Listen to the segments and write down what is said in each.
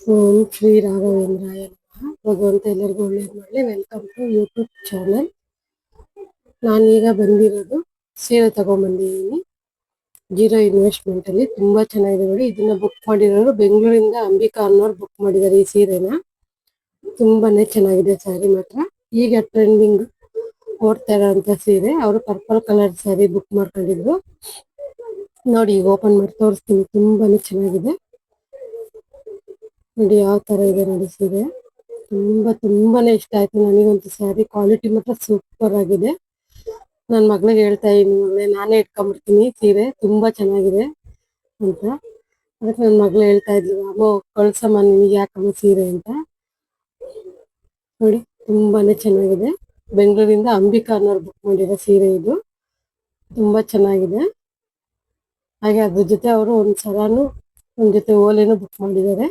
ಓಂ ಶ್ರೀ ರಾಘವೇಂದ್ರಾಯ ನಮಃ. ಭಗವಂತ ಎಲ್ಲರಿಗೂ ಒಳ್ಳೇದು ಮಾಡಲಿ. Welcome to YouTube channel. ನಾನೀಗ ಬಂದಿರೋದು ಸೀರೆ ತಗೊಂಡ್ಬಂದಿದ್ದೀನಿ. ಜೀರೋ ಇನ್ವೆಸ್ಟ್ಮೆಂಟ್ ಅಲ್ಲಿ ತುಂಬಾ ಚೆನ್ನಾಗಿದೆ ನೋಡಿ. ಇದನ್ನ ಬುಕ್ ಮಾಡಿರೋರು ಬೆಂಗಳೂರಿಂದ ಅಂಬಿಕಾ ಅನ್ನೋರು ಬುಕ್ ಮಾಡಿದ್ದಾರೆ ಈ ಸೀರೆನ. ತುಂಬಾನೇ ಚೆನ್ನಾಗಿದೆ ಸ್ಯಾರಿ ಮಾತ್ರ. ಈಗ ಟ್ರೆಂಡಿಂಗ್ ಓಡ್ತಾ ಇರೋಂಥ ಸೀರೆ. ಅವರು ಪರ್ಪಲ್ ಕಲರ್ ಸ್ಯಾರಿ ಬುಕ್ ಮಾಡ್ಕೊಂಡಿದ್ರು ನೋಡಿ. ಈಗ ಓಪನ್ ಮಾಡಿ ತೋರಿಸ್ತೀನಿ. ತುಂಬಾನೇ ಚೆನ್ನಾಗಿದೆ ನೋಡಿ. ಯಾವ ತರ ಇದೆ ನೋಡಿ ಸೀರೆ. ತುಂಬಾನೇ ಇಷ್ಟ ಆಯ್ತು ನನಗಂತೂ ಸ್ಯಾರಿ. ಕ್ವಾಲಿಟಿ ಮಾತ್ರ ಸೂಪರ್ ಆಗಿದೆ. ನನ್ನ ಮಗಳಿಗೆ ಹೇಳ್ತಾ ಇದ್ದೀನಿ, ನಾನೇ ಇಟ್ಕೊಂಡ್ಬಿಡ್ತೀನಿ ಸೀರೆ, ತುಂಬಾ ಚೆನ್ನಾಗಿದೆ ಅಂತ. ಅದಕ್ಕೆ ನನ್ನ ಮಗಳು ಹೇಳ್ತಾ ಇದ್ಲು, ಅಮ್ಮ ಕಳ್ಸಮ್ಮ ನಿಮಗೆ ಯಾಕಮ್ಮ ಸೀರೆ ಅಂತ. ನೋಡಿ ತುಂಬಾನೇ ಚೆನ್ನಾಗಿದೆ. ಬೆಂಗಳೂರಿಂದ ಅಂಬಿಕಾ ಅನ್ನೋರು ಬುಕ್ ಮಾಡಿರೋ ಸೀರೆ ಇದು. ತುಂಬಾ ಚೆನ್ನಾಗಿದೆ. ಹಾಗೆ ಅದ್ರ ಜೊತೆ ಅವರು ಒಂದ್ ಸರಾನು ಒಂದ್ ಜೊತೆ ಓಲೆನೂ ಬುಕ್ ಮಾಡಿದ್ದಾರೆ.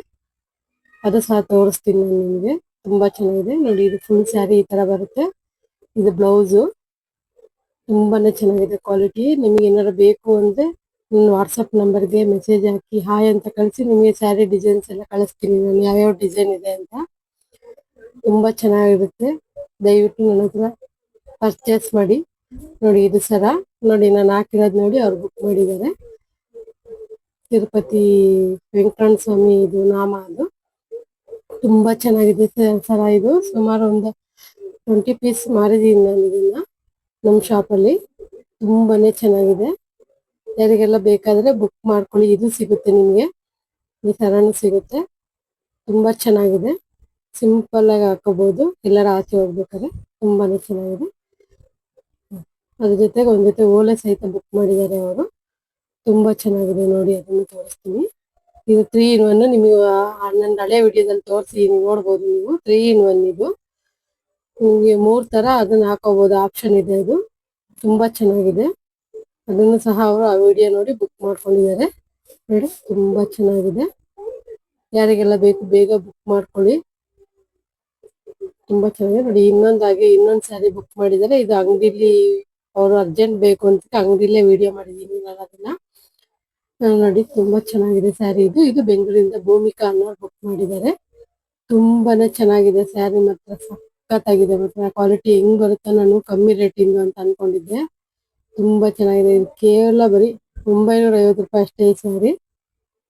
ಅದು ಸಹ ತೋರಿಸ್ತೀನಿ ನಾನು ನಿಮಗೆ. ತುಂಬಾ ಚೆನ್ನಾಗಿದೆ ನೋಡಿ. ಇದು ಫುಲ್ ಸ್ಯಾರಿ ಈ ತರ ಬರುತ್ತೆ. ಇದು ಬ್ಲೌಸು. ತುಂಬಾನೇ ಚೆನ್ನಾಗಿದೆ ಕ್ವಾಲಿಟಿ. ನಿಮ್ಗೆ ಏನಾದ್ರು ಬೇಕು ಅಂದ್ರೆ ನನ್ನ ವಾಟ್ಸಪ್ ನಂಬರ್ಗೆ ಮೆಸೇಜ್ ಹಾಕಿ ಹಾಯ್ ಅಂತ ಕಳಿಸಿ, ನಿಮಗೆ ಸ್ಯಾರಿ ಡಿಸೈನ್ಸ್ ಎಲ್ಲ ಕಳಿಸ್ತೀನಿ ನಾನು, ಯಾವ್ಯಾವ ಡಿಸೈನ್ ಇದೆ ಅಂತ. ತುಂಬಾ ಚೆನ್ನಾಗಿರುತ್ತೆ. ದಯವಿಟ್ಟು ನನ್ನ ಹತ್ರ ಪರ್ಚೇಸ್ ಮಾಡಿ. ನೋಡಿ ಇದು ಸರ ನೋಡಿ, ನಾನು ಹಾಕಿರೋದು ನೋಡಿ. ಅವ್ರು ಬುಕ್ ಮಾಡಿದ್ದಾರೆ. ತಿರುಪತಿ ವೆಂಕಟರಮಣ ಸ್ವಾಮಿ ಇದು ನಾಮ. ಅದು ತುಂಬಾ ಚೆನ್ನಾಗಿದೆ ಸರ. ಇದು ಸುಮಾರು ಒಂದು 20 ಪೀಸ್ ಮಾರಿದೀನಿ ನಾನು ಇದನ್ನ ನಮ್ಮ ಶಾಪಲ್ಲಿ. ತುಂಬಾನೇ ಚೆನ್ನಾಗಿದೆ. ಯಾರಿಗೆಲ್ಲ ಬೇಕಾದ್ರೆ ಬುಕ್ ಮಾಡ್ಕೊಳ್ಳಿ. ಇದು ಸಿಗುತ್ತೆ ನಿಮ್ಗೆ, ಈ ಸರನು ಸಿಗುತ್ತೆ. ತುಂಬಾ ಚೆನ್ನಾಗಿದೆ. ಸಿಂಪಲ್ ಆಗಿ ಹಾಕೋಬಹುದು ಎಲ್ಲರ ಆಚೆ ಹೋಗ್ಬೇಕಾದ್ರೆ. ತುಂಬಾನೇ ಚೆನ್ನಾಗಿದೆ. ಅದ್ರ ಜೊತೆಗೆ ಒಂದ್ ಜೊತೆ ಓಲೆ ಸಹಿತ ಬುಕ್ ಮಾಡಿದ್ದಾರೆ ಅವರು. ತುಂಬಾ ಚೆನ್ನಾಗಿದೆ ನೋಡಿ. ಅದನ್ನು ತೋರಿಸ್ತೀನಿ. ಇದು 3 in 1. ನಿಮಗೆ ನನ್ನ ಹಳೆ ವಿಡಿಯೋದಲ್ಲಿ ತೋರಿಸಿ ನೋಡ್ಬೋದು ನೀವು. 3 in 1 ಇದು. ನಿಮಗೆ 3 ತರ ಅದನ್ನ ಹಾಕೋಬಹುದು, ಆಪ್ಷನ್ ಇದೆ. ಅದು ತುಂಬಾ ಚೆನ್ನಾಗಿದೆ. ಅದನ್ನು ಸಹ ಅವರು ಆ ವಿಡಿಯೋ ನೋಡಿ ಬುಕ್ ಮಾಡ್ಕೊಂಡಿದ್ದಾರೆ ನೋಡಿ. ತುಂಬಾ ಚೆನ್ನಾಗಿದೆ. ಯಾರಿಗೆಲ್ಲ ಬೇಕು ಬೇಗ ಬುಕ್ ಮಾಡ್ಕೊಳ್ಳಿ. ತುಂಬಾ ಚೆನ್ನಾಗಿದೆ ನೋಡಿ. ಇನ್ನೊಂದ್ ಸ್ಯಾರಿ ಬುಕ್ ಮಾಡಿದ್ದಾರೆ. ಇದು ಅಂಗಡಿಲಿ ಅವರು ಅರ್ಜೆಂಟ್ ಬೇಕು ಅಂತ ಅಂಗಡಿಲೇ ವಿಡಿಯೋ ಮಾಡಿದೀನಿ ನಾನು ಅದನ್ನ. ನೋಡಿ ತುಂಬಾ ಚೆನ್ನಾಗಿದೆ ಸ್ಯಾರಿ ಇದು. ಇದು ಬೆಂಗಳೂರಿಂದ ಭೂಮಿಕಾ ಅನ್ನೋರು ಬುಕ್ ಮಾಡಿದ್ದಾರೆ. ತುಂಬಾನೇ ಚೆನ್ನಾಗಿದೆ ಸ್ಯಾರಿ ಮಾತ್ರ. ಸಖತ್ತಾಗಿದೆ ಮಾತ್ರ. ಕ್ವಾಲಿಟಿ ಹೆಂಗ್ ಬರುತ್ತೋ ನಾನು ಕಮ್ಮಿ ರೇಟಿಂದು ಅಂತ ಅನ್ಕೊಂಡಿದ್ದೆ. ತುಂಬಾ ಚೆನ್ನಾಗಿದೆ. ಇದು ಕೇವಲ ಬರೀ 950 ರೂಪಾಯಿ ಅಷ್ಟೇ ಈ ಸ್ಯಾರಿ.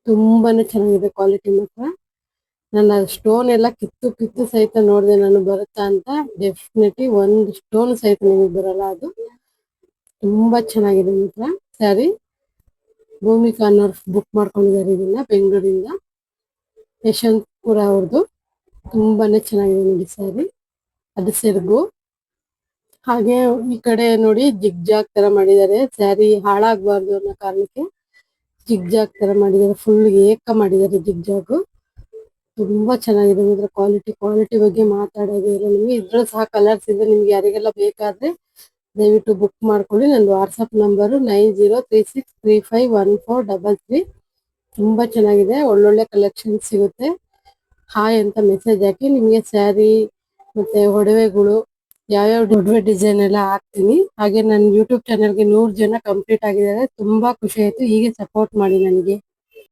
ತುಂಬಾನೇ ಚೆನ್ನಾಗಿದೆ ಕ್ವಾಲಿಟಿ ಮಾತ್ರ. ನನ್ನ ಸ್ಟೋನ್ ಎಲ್ಲ ಕಿತ್ತು ಸಹಿತ ನೋಡಿದೆ ನಾನು ಬರುತ್ತಾ ಅಂತ. ಡೆಫಿನೆಟ್ಲಿ ಒಂದು ಸ್ಟೋನ್ ಸಹಿತ ನಿಮಗೆ ಬರಲ್ಲ. ಅದು ತುಂಬಾ ಚೆನ್ನಾಗಿದೆ ಮಾತ್ರ ಸ್ಯಾರಿ. ಭೂಮಿಕಾ ಅನ್ನೋರು ಬುಕ್ ಮಾಡ್ಕೊಂಡಿದ್ದಾರೆ ಇದನ್ನ ಬೆಂಗಳೂರಿಂದ. ಯಶವಂತಪುರ ಅವ್ರದ್ದು. ತುಂಬಾನೇ ಚೆನ್ನಾಗಿದೆ ನೋಡಿ ಸ್ಯಾರಿ. ಅದು ಸೆರಗು. ಹಾಗೆ ಈ ಕಡೆ ನೋಡಿ ಜಿಗ್ಜಾಗ್ ತರ ಮಾಡಿದ್ದಾರೆ. ಸ್ಯಾರಿ ಹಾಳಾಗಬಾರ್ದು ಅನ್ನೋ ಕಾರಣಕ್ಕೆ ಜಿಗ್ಜಾಗ್ ತರ ಮಾಡಿದ್ದಾರೆ. ಫುಲ್ ಏಕ ಮಾಡಿದ್ದಾರೆ ಜಿಗ್ಜಾಗು. ತುಂಬಾ ಚೆನ್ನಾಗಿದೆ ಮಾತ್ರ. ಕ್ವಾಲಿಟಿ ಬಗ್ಗೆ ಮಾತಾಡೋದೇ ಇಲ್ಲ. ನಿಮ್ಗೆ ಇದ್ರಲ್ಲಿ ಸಹ ಕಲರ್ಸ್ ಇದೆ. ನಿಮ್ಗೆ ಯಾರಿಗೆಲ್ಲ ಬೇಕಾದ್ರೆ ದಯವಿಟ್ಟು ಬುಕ್ ಮಾಡ್ಕೊಳ್ಳಿ. ನನ್ನ ವಾಟ್ಸಪ್ ನಂಬರು 9036351433. ತುಂಬಾ ಚೆನ್ನಾಗಿದೆ. ಒಳ್ಳೊಳ್ಳೆ ಕಲೆಕ್ಷನ್ ಸಿಗುತ್ತೆ. ಹಾಯ್ ಅಂತ ಮೆಸೇಜ್ ಹಾಕಿ. ನಿಮ್ಗೆ ಸ್ಯಾರಿ ಮತ್ತೆ ಒಡವೆಗಳು, ಯಾವ್ಯಾವ ಒಡವೆ ಡಿಸೈನ್ ಎಲ್ಲ ಹಾಕ್ತೀನಿ. ಹಾಗೆ ನನ್ನ ಯೂಟ್ಯೂಬ್ ಚಾನಲ್ಗೆ 100 ಜನ ಕಂಪ್ಲೀಟ್ ಆಗಿದ್ದಾರೆ. ತುಂಬಾ ಖುಷಿ ಆಯ್ತು. ಹೀಗೆ ಸಪೋರ್ಟ್ ಮಾಡಿ ನನಗೆ.